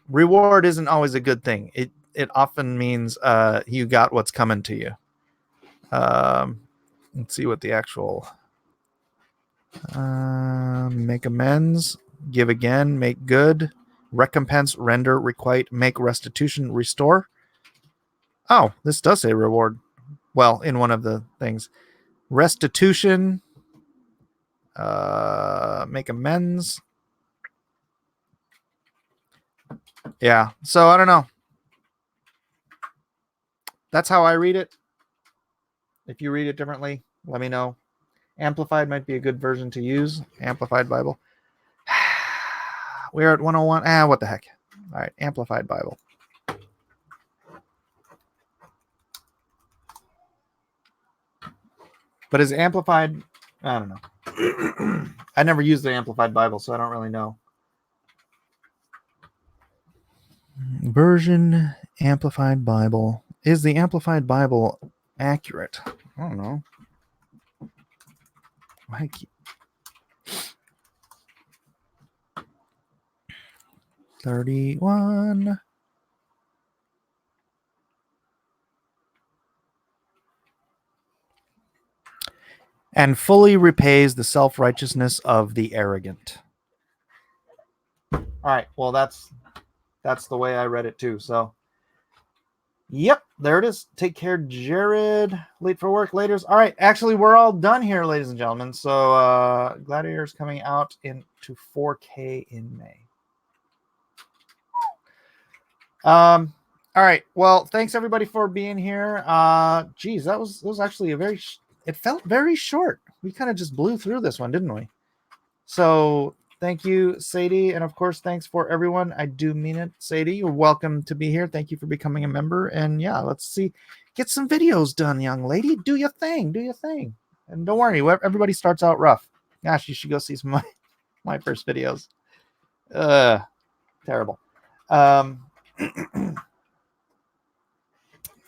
reward isn't always a good thing. It often means you got what's coming to you. Let's see what the actual make amends, give again, make good, recompense, render, requite, make restitution, restore. Oh, this does say reward. Well, in one of the things, restitution, make amends. Yeah, so I don't know. That's how I read it. If you read it differently, let me know. Amplified might be a good version to use. Amplified Bible. We're at 101. What the heck? All right, Amplified Bible. But is Amplified? I don't know. I never used the Amplified Bible, so I don't really know. Version Amplified Bible. Is the Amplified Bible accurate? I don't know. 31. And fully repays the self-righteousness of the arrogant. All right. Well, that's the way I read it too. So, yep, there it is. Take care, Jared. Late for work, laters. All right. Actually, we're all done here, ladies and gentlemen. So, Gladiator is coming out into 4K in May. All right. Well, thanks everybody for being here. Geez, that was actually a very. It felt very short. We kind of just blew through this one, didn't we? So thank you, Sadie. And of course, thanks for everyone. I do mean it. Sadie, you're welcome to be here. Thank you for becoming a member. And yeah, let's see. Get some videos done, young lady. Do your thing. Do your thing. And don't worry, everybody starts out rough. Gosh, you should go see some of my first videos. Terrible.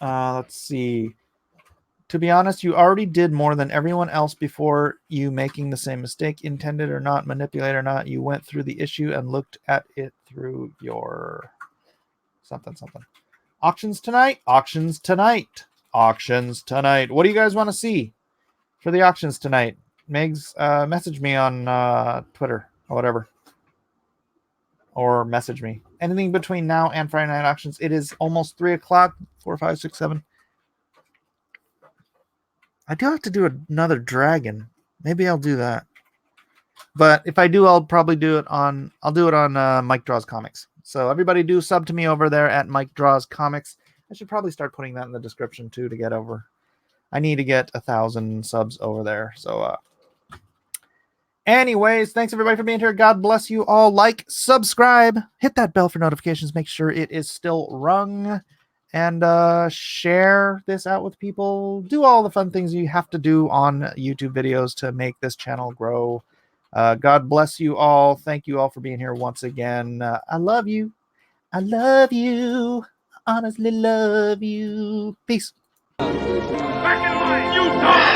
Let's see. To be honest, you already did more than everyone else before you making the same mistake, intended or not, manipulate or not. You went through the issue and looked at it through your something. Auctions tonight. Auctions tonight. Auctions tonight. What do you guys want to see for the auctions tonight? Megs, message me on Twitter or whatever. Or message me. Anything between now and Friday night auctions. It is almost 3 o'clock. 4, 5, 6, 7. I do have to do another dragon. Maybe I'll do that. But if I do, I'll probably do it on. I'll do it on Mike Draws Comics. So everybody do sub to me over there at Mike Draws Comics. I should probably start putting that in the description too to get over. I need to get 1,000 subs over there. So anyways, thanks everybody for being here. God bless you all. Like, subscribe, hit that bell for notifications. Make sure it is still rung. And share this out with people. Do all the fun things you have to do on YouTube videos to make this channel grow. God bless you all. Thank you all for being here once again. I love you. I love you. I honestly love you. Peace. Back in line, you dog!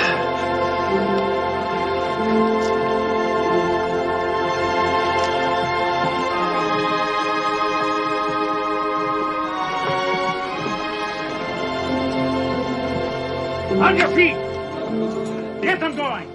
On your feet! Get them going!